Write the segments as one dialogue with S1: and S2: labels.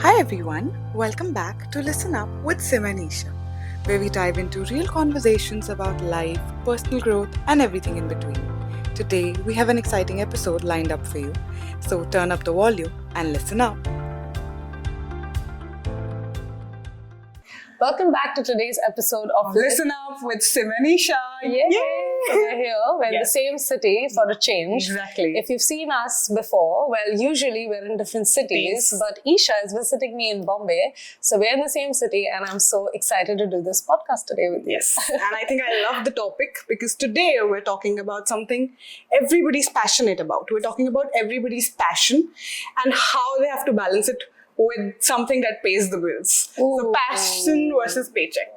S1: Hi everyone, welcome back to Listen Up with Simran Isha, where we dive into real conversations about life, personal growth, and everything in between. Today, we have an exciting episode lined up for you, so turn up the volume and listen up.
S2: Welcome back to today's episode of
S1: Listen Up with Simran Isha.
S2: Yay! We're here. We're in the same city for a change.
S1: Exactly.
S2: If you've seen us before, well, usually we're in different cities, but Isha is visiting me in Bombay. So we're in the same city, and I'm so excited to do this podcast today with you.
S1: Yes, and I think I love the topic because today we're talking about something everybody's passionate about. We're talking about everybody's passion and how they have to balance it with something that pays the bills. So passion versus paycheck.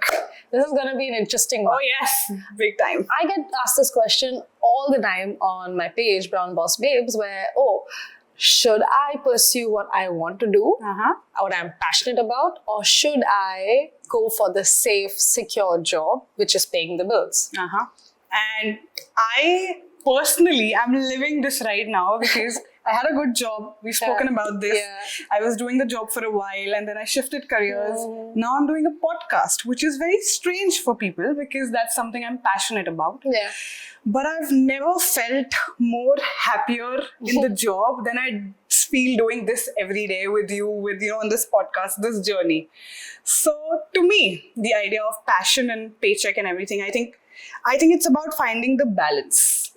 S2: This is going to be an interesting one.
S1: Oh yes, big time.
S2: I get asked this question all the time on my page, Brown Boss Babes, where, should I pursue what I want to do, what I'm passionate about, or should I go for the safe, secure job, which is paying the bills?
S1: And I personally am living this right now because I had a good job. We've spoken about this.
S2: Yeah.
S1: I was doing the job for a while and then I shifted careers. Now I'm doing a podcast, which is very strange for people because that's something I'm passionate about.
S2: Yeah.
S1: But I've never felt more happier in the job than I feel doing this every day with you, on this podcast, this journey. So to me, the idea of passion and paycheck and everything, I think it's about finding the balance.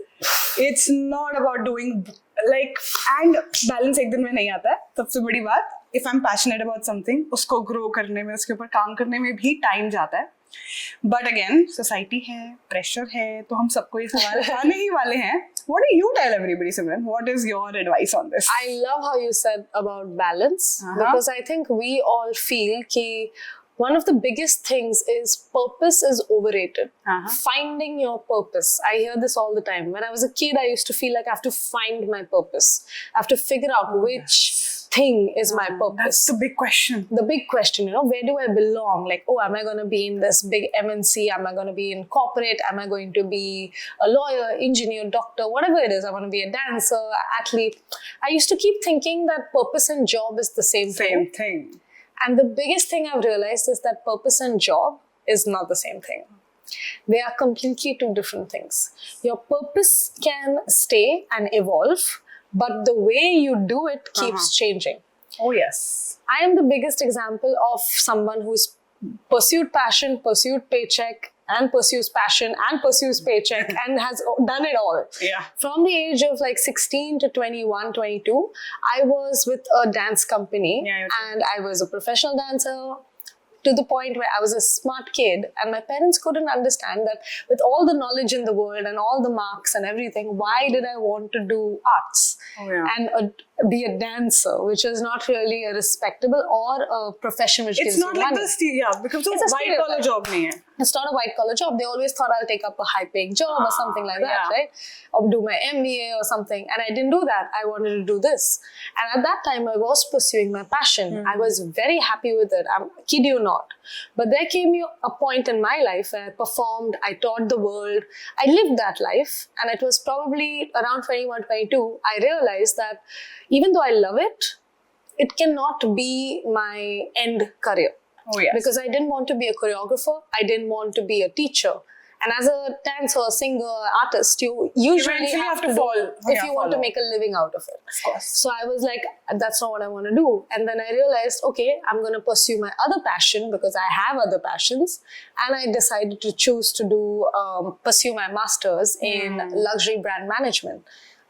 S1: It's not about doing and balance एक दिन में नहीं आता है. सबसे बड़ी बात, if I'm passionate about something, उसको grow करने में, उसके ऊपर काम करने में भी time जाता है. But again, society है, pressure है, तो हम सबको ये सवाल आने ही वाले हैं. What do you tell everybody, Simran? What is your advice on this?
S2: I love how you said about balance because I think we all feel that one of the biggest things is purpose is overrated. Finding your purpose. I hear this all the time. When I was a kid, I used to feel like I have to find my purpose. I have to figure out which thing is my purpose.
S1: That's the big question.
S2: The big question, where do I belong? Like, am I going to be in this big MNC? Am I going to be in corporate? Am I going to be a lawyer, engineer, doctor, whatever it is? I want to be a dancer, athlete. I used to keep thinking that purpose and job is the same thing. And the biggest thing I've realized is that purpose and job is not the same thing. They are completely two different things. Your purpose can stay and evolve, but the way you do it keeps changing.
S1: Oh, yes.
S2: I am the biggest example of someone who's pursued passion, pursued paycheck, and pursues passion and pursues paycheck and has done it all.
S1: Yeah.
S2: From the age of 16 to 21, 22, I was with a dance company and I was a professional dancer to the point where I was a smart kid and my parents couldn't understand that with all the knowledge in the world and all the marks and everything, why did I want to do arts and be a dancer, which is not really a respectable or a profession which gives you money.
S1: It's not like because it's a white-collar job.
S2: It's not a white-collar job. They always thought I'll take up a high-paying job or something like that, right? Or do my MBA or something. And I didn't do that. I wanted to do this. And at that time, I was pursuing my passion. I was very happy with it. I kid you not. But there came a point in my life where I performed, I taught the world, I lived that life. And it was probably around 21, 22, I realized that even though I love it, it cannot be my end career.
S1: Oh, yes.
S2: Because I didn't want to be a choreographer. I didn't want to be a teacher. And as a dancer, singer, artist, you usually have to fall if you want to make a living out of it.
S1: Of course.
S2: So I was like, that's not what I want to do. And then I realized, okay, I'm going to pursue my other passion because I have other passions. And I decided to choose to pursue my master's in luxury brand management.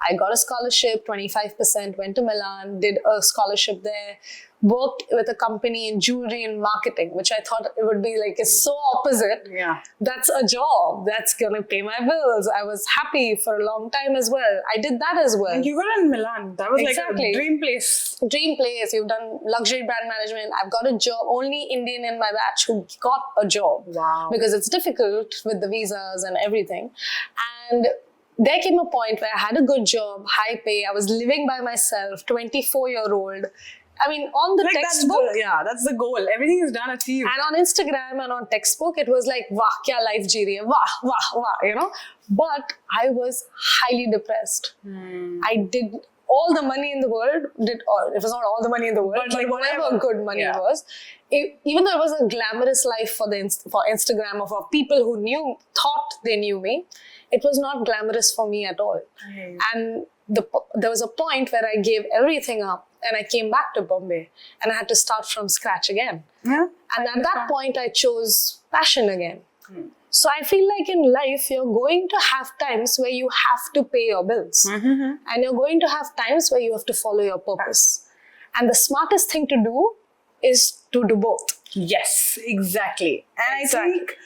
S2: I got a scholarship, 25%, went to Milan, did a scholarship there, worked with a company in jewelry and marketing, which I thought it would be it's so opposite.
S1: Yeah.
S2: That's a job. That's going to pay my bills. I was happy for a long time as well. I did that as well.
S1: And you were in Milan. That was like a dream place.
S2: Dream place. You've done luxury brand management. I've got a job. Only Indian in my batch who got a job.
S1: Wow.
S2: Because it's difficult with the visas and everything. And there came a point where I had a good job, high pay. I was living by myself, 24-year-old. I mean, on the textbook.
S1: That's the goal. Everything is done, achieved.
S2: And on Instagram and on textbook, it was like, wah, kya life ji rahi hai, wah, wah, wah, But I was highly depressed. I did all the money in the world or it was not all the money in the world,
S1: But, like,
S2: whatever
S1: whatever.
S2: good money
S1: Yeah.
S2: was, even though it was a glamorous life for for Instagram or for people who thought they knew me, it was not glamorous for me at all.
S1: Right.
S2: And there was a point where I gave everything up and I came back to Bombay and I had to start from scratch again.
S1: Yeah.
S2: And at that point, I chose passion again. So I feel like in life, you're going to have times where you have to pay your bills. And you're going to have times where you have to follow your purpose. And the smartest thing to do is to do both.
S1: Yes, exactly. And
S2: Exactly.
S1: I think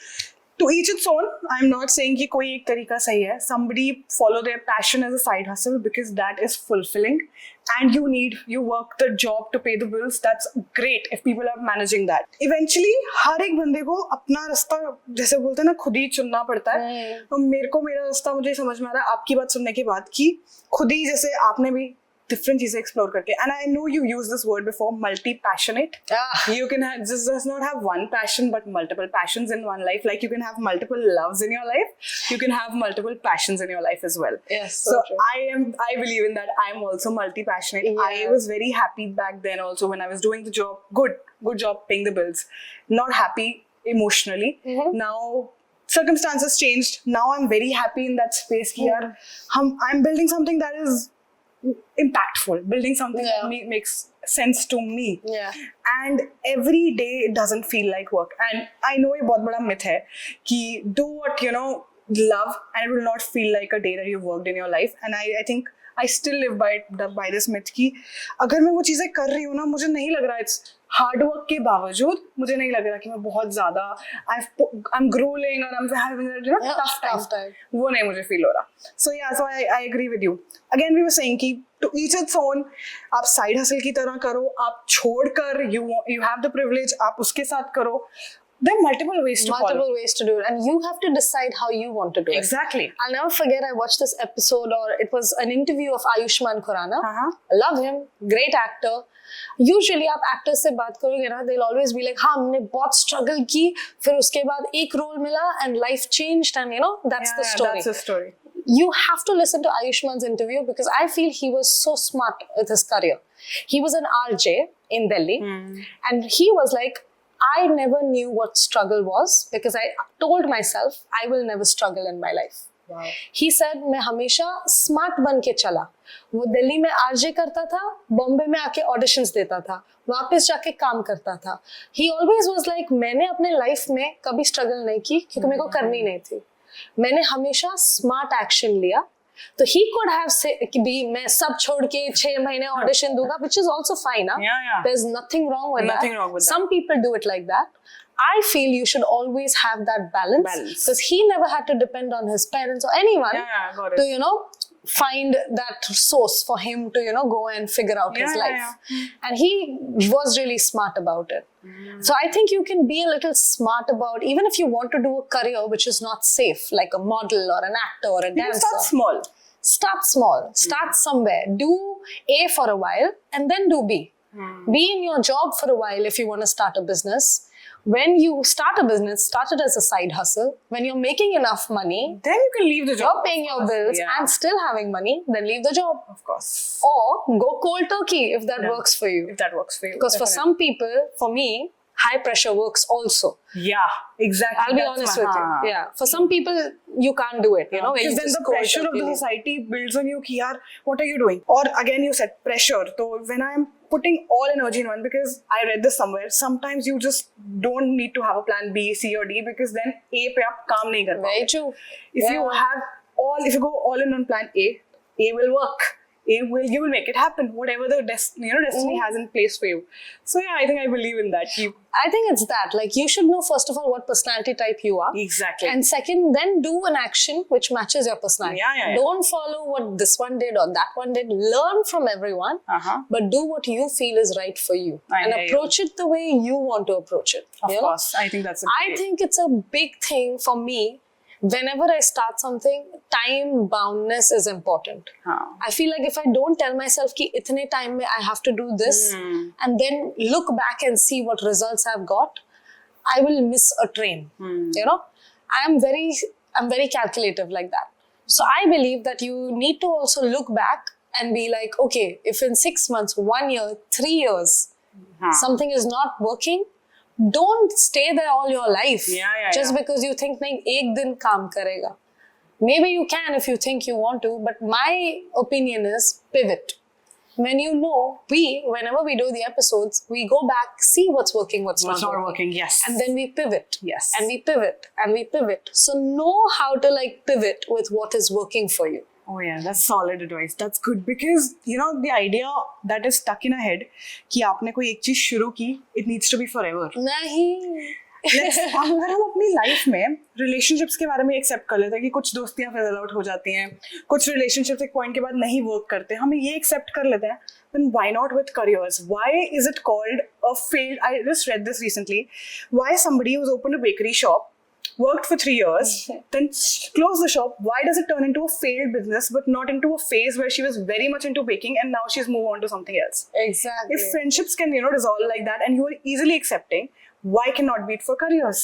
S1: to each its own. I'm not saying कि कोई एक तरीका सही है. Somebody follow their passion as a side hustle because that is fulfilling. And you work the job to pay the bills. That's great if people are managing that. Eventually, हर एक बंदे को अपना रास्ता जैसे बोलते हैं ना खुद ही चुनना पड़ता है. तो मेरे को मेरा रास्ता मुझे समझ में आ रहा है आपकी बात सुनने के बाद कि खुद ही जैसे आपने भी different चीजें explore करके. And I know you used this word before, multi-passionate. You can just does not have one passion but multiple passions in one life. Like you can have multiple loves in your life. You can have multiple passions in your life as well.
S2: Yes,
S1: So
S2: true.
S1: I believe in that. I'm also multi-passionate.
S2: Yeah.
S1: I was very happy back then also when I was doing the job. Good job paying the bills. Not happy emotionally. Now circumstances changed. Now I'm very happy in that space. Here, I'm building something that is impactful, building something that makes sense to me.
S2: Yeah.
S1: And every day it doesn't feel like work. And I know ये बहुत बड़ा myth है कि do what you know love and it will not feel like a day that you've worked in your life. And I think I still live by this myth कि अगर मैं वो चीजें कर रही हूँ ना मुझे नहीं लग रहा it's hard work के बावजूद मुझे नहीं लग रहा कि मैं बहुत ज़्यादा I'm grueling or I'm having a tough time. वो नहीं मुझे feel हो रहा. So yeah, so I agree with you. Again we were saying कि to each its own. आप side hustle की तरह करो, आप छोड़कर you have the privilege आप उसके साथ करो. There are multiple ways to follow.
S2: Ways to do it, and you have to decide how you want to do it.
S1: Exactly.
S2: I'll never forget. I watched this episode, or it was an interview of Ayushmann Khurrana. I love him, great actor. Usually, आप actors से बात करोगे ना, they'll always be like, हाँ हमने बहुत struggle की, फिर उसके बाद एक role मिला, and life changed, and that's the story.
S1: That's the story.
S2: You have to listen to Ayushmann's interview because I feel he was so smart with his career. He was an RJ in Delhi, and he was like, I never knew what struggle was because I told myself I will never struggle in my life.
S1: Wow.
S2: He said मैं हमेशा smart बन के चला. वो दिल्ली में RJ करता था, बॉम्बे में आके auditions देता था, वापस जाके काम करता था. He always was like मैंने अपने life में कभी struggle नहीं की क्योंकि मेरे को करनी नहीं थी. मैंने हमेशा smart action लिया. तो he could have said कि भी मैं सब छोड़ के 6 महीने audition दूंगा, which is also fine.
S1: Yeah.
S2: There's nothing wrong with
S1: Nothing
S2: that.
S1: wrong with that.
S2: Some people do it like that. I feel you should always have that balance because he never had to depend on his parents or anyone
S1: got it.
S2: to find that source for him to go and figure out his life. And he was really smart about it. So I think you can be a little smart about, even if you want to do a career which is not safe, like a model or an actor or a dancer.
S1: Start small.
S2: Start small. Start somewhere. Do A for a while and then do B. Be in your job for a while if you want to start a business. When you start a business, start it as a side hustle. When you're making enough money,
S1: then you can leave the job.
S2: You're paying your bills and still having money, then leave the job.
S1: Of course.
S2: Or go cold turkey if that works for you.
S1: If that works for you.
S2: Because for some people, for me, high pressure works also.
S1: Yeah, exactly.
S2: I'll be honest with you. Yeah. For some people, you can't do it, where
S1: because
S2: you
S1: then
S2: just
S1: the
S2: cold
S1: pressure of
S2: turkey.
S1: the society builds on you ki yaar, what are you doing? Or again you said pressure. So when I'm putting all energy in one, because I read this somewhere, sometimes you just don't need to have a plan B, C or D because then A pe aap kaam nahi kar paoge.
S2: Very true.
S1: If you go all in on plan A will work. You will make it happen. Whatever the destiny has in place for you. So yeah, I think I believe in that.
S2: I think it's that. Like you should know first of all what personality type you are.
S1: Exactly.
S2: And second, then do an action which matches your personality.
S1: Yeah.
S2: Don't follow what this one did or that one did. Learn from everyone, but do what you feel is right for you. And approach it the way you want to approach it.
S1: Of course. I think that's
S2: I think it's a big thing for me. Whenever I start something, time boundness is important. I feel like if I don't tell myself ki itne time mein I have to do this and then look back and see what results I've got, I will miss a train. I'm very calculative like that. So I believe that you need to also look back and be like, okay, if in 6 months, 1 year, 3 years, something is not working, don't stay there all your life. Just because you think, nahin, ek din kaam karega. Maybe you can if you think you want to, but my opinion is pivot. When you know, whenever we do the episodes, we go back, see what's working, what's not
S1: working. Yes.
S2: And then we pivot.
S1: Yes.
S2: And we pivot. And we pivot. So know how to like pivot with what is working for you.
S1: Oh yeah, that's solid advice. That's good because you know the idea that is stuck in our head कि आपने कोई एक चीज शुरू की, it needs to be forever.
S2: नहीं.
S1: अगर हम अपनी लाइफ में रिलेशनशिप्स के बारे में एक्सेप्ट कर लेते हैं कि कुछ दोस्तियां फिजल आउट हो जाती हैं, कुछ रिलेशनशिप्स एक पॉइंट के बाद नहीं वर्क करते, हम ये एक्सेप्ट कर लेते हैं, then why not with careers? Why is it called a failed? I just read this recently. Why somebody who's opened a bakery shop, worked for 3 years, then closed the shop, why does it turn into a failed business but not into a phase where she was very much into baking and now she's moved on to something else?
S2: Exactly.
S1: If friendships can, dissolve like that and you are easily accepting, why cannot be it for careers?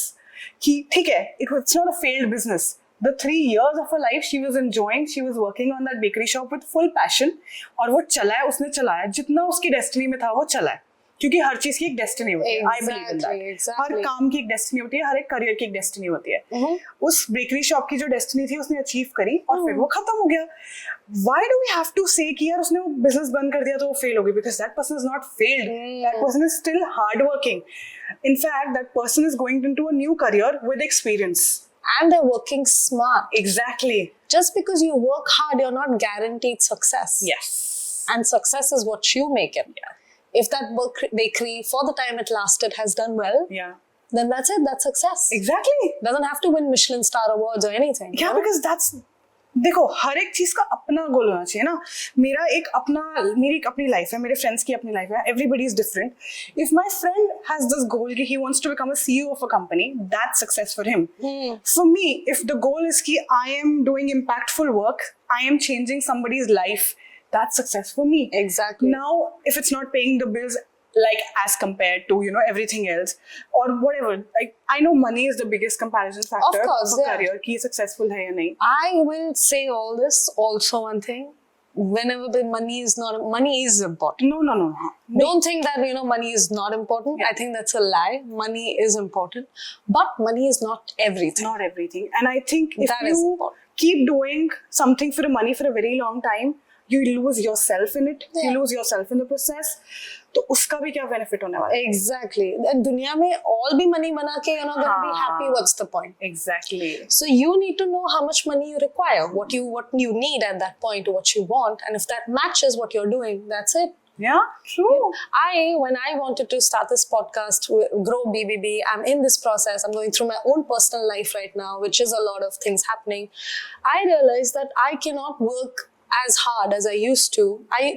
S1: ठीक है, it's not a failed business. The 3 years of her life she was enjoying, she was working on that bakery shop with full passion और वो चला है, उसने चलाया, जितना उसकी डेस्टिनी में था वो चला है. क्योंकि हर चीज की एक डेस्टिनी होती है. I believe in that. हर काम की एक डेस्टिनी होती है, हर एक करियर की एक डेस्टिनी होती है. उस बेकरी शॉप की जो डेस्टिनी थी उसने अचीव करी और फिर वो खत्म हो गया. Why do we have to say कि यार उसने वो बिजनेस बंद कर दिया तो वो फेल हो गई? Because that person is not failed. That person is still hardworking. In fact, that person is going into a new career with experience.
S2: And they're working smart.
S1: Exactly.
S2: Just because you work hard, you're not guaranteed success.
S1: Yes.
S2: And success is what you make it.
S1: Yeah.
S2: If that bakery, for the time it lasted, has done well, then that's it. That's success.
S1: Exactly.
S2: Doesn't have to win Michelin star awards or anything.
S1: Yeah, because that's देखो हर एक चीज का अपना गोल होना चाहिए ना. मेरी एक अपनी लाइफ है, मेरे फ्रेंड्स की अपनी लाइफ है. Everybody is different. If my friend has this goal कि he wants to become a CEO of a company, that's success for him. For me, if the goal is कि I am doing impactful work, I am changing somebody's life, that's success for me.
S2: Exactly.
S1: Now, if it's not paying the bills like as compared to everything else or whatever, like I know money is the biggest comparison factor for career ki successful hai ya nahi.
S2: I will say all this. Also, one thing, whenever the money is important.
S1: No.
S2: Don't think that money is not important. I think that's a lie. Money is important, but money is not everything.
S1: Not everything. And I think if
S2: that is important.
S1: Keep doing something for the money for a very long time, you lose yourself in it. You lose yourself in the process. तो उसका भी क्या benefit होने वाला है?
S2: Exactly. दुनिया में all भी money बना के you're not gonna be happy. What's the point?
S1: Exactly.
S2: So you need to know how much money you require, what you need at that point, what you want, and if that matches what you're doing, that's it.
S1: Yeah, true.
S2: When I wanted to start this podcast, Grow BBB, I'm in this process. I'm going through my own personal life right now, which is a lot of things happening. I realized that I cannot work as hard as I used to.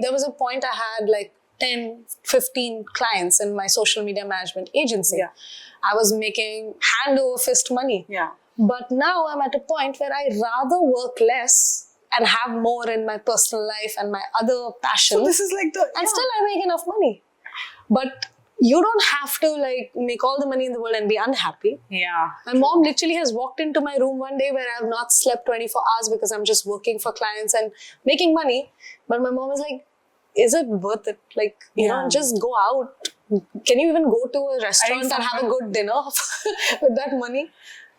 S2: There was a point I had like 10, 15 clients in my social media management agency.
S1: Yeah.
S2: I was making hand over fist money.
S1: Yeah.
S2: But now I'm at a point where I rather work less and have more in my personal life and my other passions.
S1: So this is like
S2: and still I make enough money. But you don't have to like make all the money in the world and be unhappy.
S1: Yeah.
S2: My mom literally has walked into my room one day where I have not slept 24 hours because I'm just working for clients and making money. But my mom is like, is it worth it? Like, just go out. Can you even go to a restaurant and have a good dinner with that money?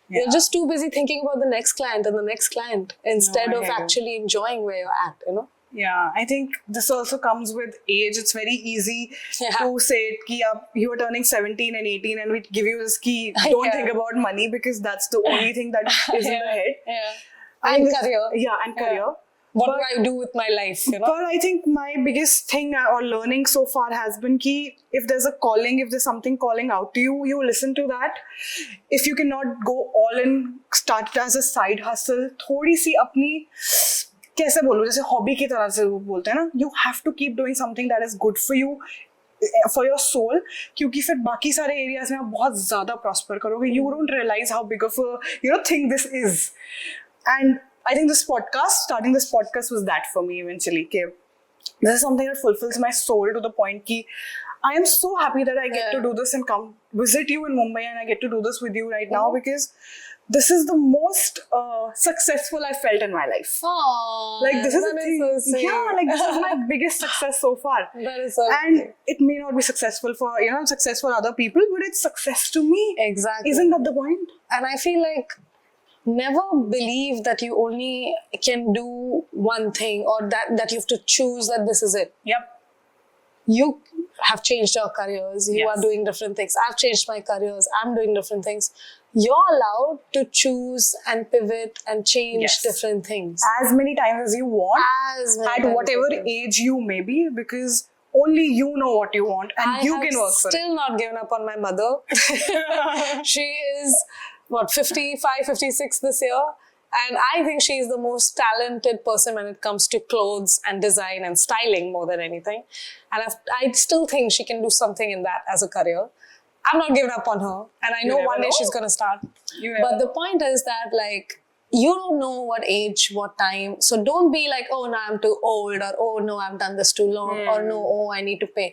S2: Yeah. You're just too busy thinking about the next client and the next client instead of actually enjoying where you're at,
S1: Yeah, I think this also comes with age. It's very easy to say ki you are turning 17 and 18 and we give you this key, don't think about money because that's the only thing that is in the head.
S2: Yeah. And career.
S1: Yeah, and career.
S2: What do I do with my life,
S1: But I think my biggest thing or learning so far has been ki if there's a calling, if there's something calling out to you, you listen to that. If you cannot go all in, start it as a side hustle, थोड़ी सी अपनी कैसे बोलूं, जैसे hobby की तरह से बोलते हैं ना, you have to keep doing something that is good for you, for your soul, क्योंकि फिर बाकी सारे एरियाज में आप बहुत ज्यादा प्रॉस्पर करोगे. You don't realize how big of a thing this is. And I think starting this podcast was that for me eventually. This is something that fulfills my soul to the point ki I am so happy that I get to do this and come visit you in Mumbai and I get to do this with you right now because this is the most successful I felt in my life.
S2: Aww,
S1: Like this is
S2: that
S1: the
S2: is
S1: thing.
S2: so sweet.
S1: Yeah, like this is my biggest success so far.
S2: That is so
S1: And
S2: sweet.
S1: it may not be successful for, success for other people, but it's success to me.
S2: Exactly.
S1: Isn't that the point?
S2: And I feel like never believe that you only can do one thing or that you have to choose that this is it.
S1: Yep.
S2: You have changed your careers. You
S1: Yes.
S2: are doing different things. I've changed my careers. I'm doing different things. You're allowed to choose and pivot and change
S1: Yes.
S2: different things.
S1: As many times as you want,
S2: As many
S1: at
S2: times
S1: whatever
S2: as you want.
S1: age you may be, because only you know what you want and
S2: I
S1: you
S2: have
S1: can work for it.
S2: still not given up on my mother. She is, 55, 56 this year. And I think she's the most talented person when it comes to clothes and design and styling more than anything. And I still think she can do something in that as a career. I'm not giving up on her. And I know
S1: never
S2: one day
S1: know.
S2: she's going to start.
S1: You never
S2: But the point is that, like, you don't know what age, what time. So don't be like, oh, no, I'm too old, or oh, no, I've done this too long, or no, oh, I need to pay.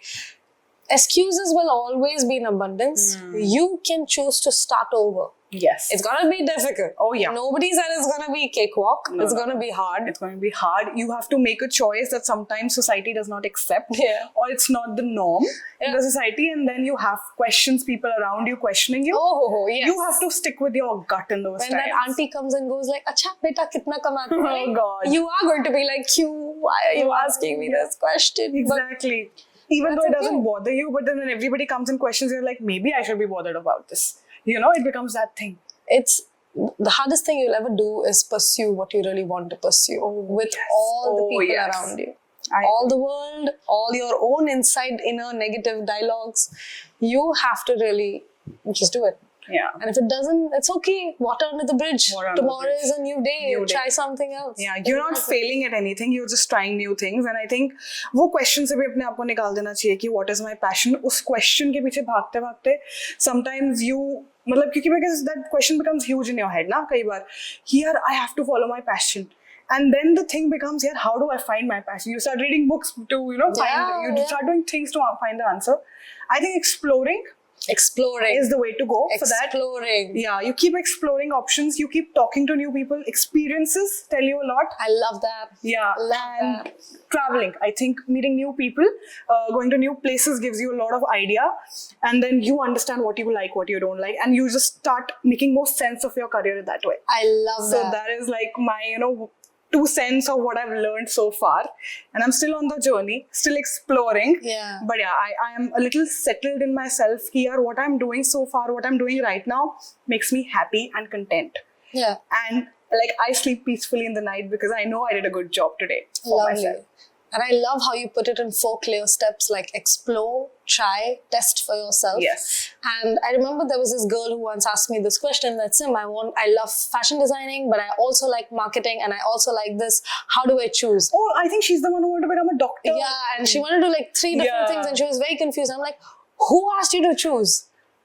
S2: Excuses will always be in abundance. You can choose to start over.
S1: Yes.
S2: It's gonna be difficult.
S1: Oh, yeah.
S2: Nobody said it's gonna be cakewalk. It's
S1: no.
S2: gonna be hard.
S1: It's going to be hard. You have to make a choice that sometimes society does not accept,
S2: Yeah.
S1: or it's not the norm in
S2: Yeah.
S1: the society, and then you have questions, people around you questioning you.
S2: Oh, yes.
S1: You have to stick with your gut in those
S2: When
S1: times.
S2: that auntie comes and goes like, "Acha, beta, kitna kamate ho?"
S1: Oh, God.
S2: You are going to be like, "Q, why are you asking me this question?" But
S1: Exactly. Even though
S2: That's
S1: it doesn't
S2: okay.
S1: bother you, but then when everybody comes and questions, you're like, maybe I should be bothered about this. It becomes that thing.
S2: it's the hardest thing you'll ever do is pursue what you really want to pursue with
S1: yes.
S2: all the
S1: Oh,
S2: people
S1: yes.
S2: around you.
S1: I-
S2: All the world, all your own inside inner negative dialogues. You have to really just do it.
S1: Yeah.
S2: And if it doesn't, it's okay. Water under the bridge.
S1: Water under the
S2: Tomorrow
S1: bridge.
S2: is a new day.
S1: New day.
S2: Try something else.
S1: Yeah, you're not failing at anything. You're just trying new things. And I think वो question से भी अपने आप को निकाल देना चाहिए कि what is my passion? उस question के पीछे भागते भागते sometimes you मतलब क्योंकि because that question becomes huge in your head ना कई बार here I have to follow my passion. And then the thing becomes here, how do I find my passion? You start reading books to, start doing things to find the answer. I think exploring
S2: Exploring.
S1: is the way to go for that.
S2: Exploring.
S1: Yeah, you keep exploring options, you keep talking to new people. Experiences tell you a lot.
S2: I love that.
S1: Yeah,
S2: Love
S1: and
S2: that.
S1: traveling. I think meeting new people, going to new places gives you a lot of idea, and then you understand what you like, what you don't like, and you just start making more sense of your career that way.
S2: I love
S1: So
S2: that.
S1: that is like my, 2 cents of what I've learned so far, and I'm still on the journey, still exploring.
S2: Yeah.
S1: But yeah, I am a little settled in myself here. What I'm doing so far, what I'm doing right now, makes me happy and content.
S2: Yeah.
S1: And like I sleep peacefully in the night because I know I did a good job today for
S2: Lovely.
S1: myself.
S2: And I love how you put it in 4 clear steps, like explore, try, test for yourself.
S1: Yes.
S2: And I remember there was this girl who once asked me this question that, Sim, I love fashion designing, but I also like marketing and I also like this. How do I choose?
S1: Oh, I think she's the one who wanted to become a doctor.
S2: Yeah, and she wanted to do like 3 different
S1: Yeah.
S2: things and she was very confused. I'm like, who asked you to choose?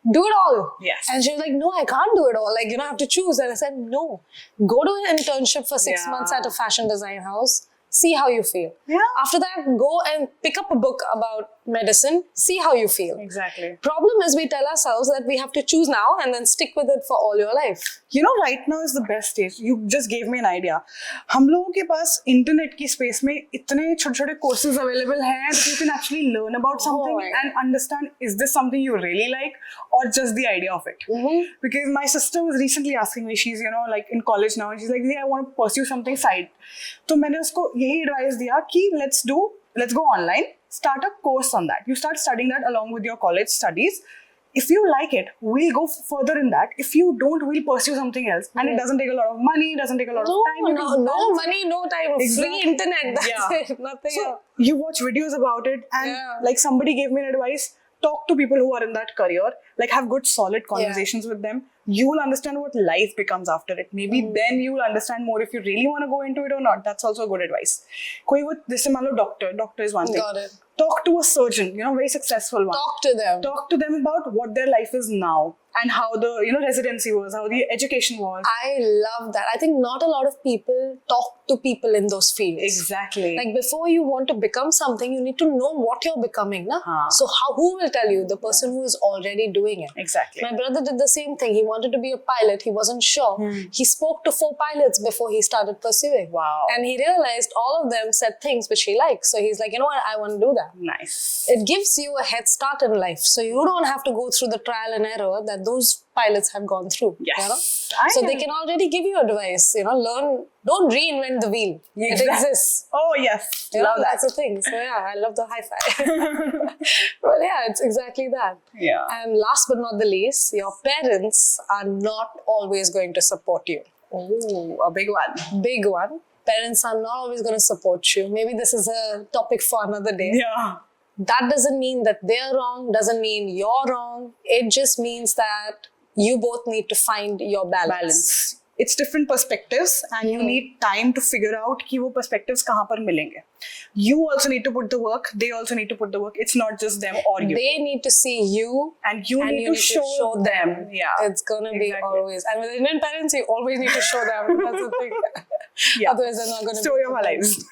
S2: Do it all.
S1: Yes.
S2: And she was like, no, I can't do it all. Like, I have to choose. And I said, no. Go to an internship for 6
S1: Yeah.
S2: months at a fashion design house. See how you feel.
S1: Yeah.
S2: After that, go and pick up a book about medicine. See how you feel.
S1: Exactly.
S2: Problem is we tell ourselves that we have to choose now and then stick with it for all your life.
S1: Right now is the best stage. You just gave me an idea. हम लोगों के पास internet की space में इतने छोटे-छोटे courses available हैं that you can actually learn about something
S2: my
S1: and understand, is this something you really like or just the idea of it? Because my sister was recently asking me, she's like in college now, and she's like, I want to pursue something side. तो मैंने उसको यही advice दिया कि let's go online, start a course on that. You start studying that along with your college studies. If you like it, we'll go further in that. If you don't, we'll pursue something else. And it doesn't take a lot of money, it doesn't take a lot of time. You can
S2: No
S1: bounce-
S2: money, no time.
S1: Exactly.
S2: Free internet. That's
S1: Yeah.
S2: it. Nothing
S1: So
S2: else.
S1: you watch videos about it, and
S2: Yeah.
S1: like somebody gave me an advice. Talk to people who are in that career. Like have good, solid conversations with them. You will understand what life becomes after it. Maybe then you will understand more if you really want to go into it or not. That's also good advice. कोई वो जैसे मान लो doctor is one thing.
S2: Got it.
S1: Talk to a surgeon, very successful one.
S2: Talk to them.
S1: Talk to them about what their life is now and how the residency was, how the education was.
S2: I love that. I think not a lot of people talk to people in those fields.
S1: Exactly.
S2: Like before you want to become something, you need to know what you're becoming. Na? So who will tell you? The person who is already doing it.
S1: Exactly.
S2: My brother did the same thing. He wanted to be a pilot. He wasn't sure. He spoke to 4 pilots before he started pursuing.
S1: Wow.
S2: And he realized all of them said things which he likes. So he's like, you know what? I want to do that.
S1: Nice.
S2: It gives you a head start in life. So you don't have to go through the trial and error that those pilots have gone through.
S1: Yes.
S2: So they can already give you advice. Learn. Don't reinvent the wheel. It exists.
S1: Oh, yes. Love that.
S2: That's the thing. So yeah, I love the high five. Well, yeah, it's exactly that.
S1: Yeah.
S2: And last but not the least, your parents are not always going to support you.
S1: Oh, a big one.
S2: Big one. Parents are not always going to support you. Maybe this is a topic for another day.
S1: Yeah.
S2: That doesn't mean that they're wrong, doesn't mean you're wrong. It just means that you both need to find your balance.
S1: It's different perspectives and you need time to figure out कि वो perspectives कहाँ पर मिलेंगे. You also need to put the work. They also need to put the work. It's not just them or you.
S2: They need to see you
S1: and you need to show them. Yeah.
S2: It's going to be always. And with Indian parents, you always need to show them. That's the thing.
S1: Yeah.
S2: Otherwise, they're not going to
S1: Story of our lives.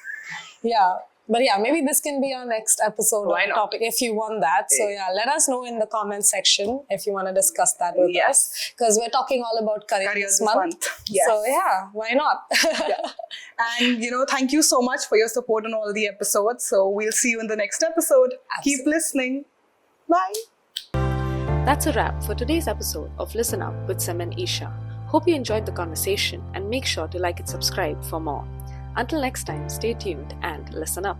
S2: Yeah. But yeah, maybe this can be our next episode
S1: Why not?
S2: topic if you want that. So yeah, let us know in the comment section if you want to discuss that with us. Because we're talking all about career this month.
S1: Yes.
S2: So yeah, why not?
S1: Yeah. And thank you so much for your support on all the episodes. So we'll see you in the next episode.
S2: Absolutely.
S1: Keep listening. Bye.
S3: That's a wrap for today's episode of Listen Up with Simran Isha. Hope you enjoyed the conversation and make sure to like and subscribe for more. Until next time, stay tuned and listen up.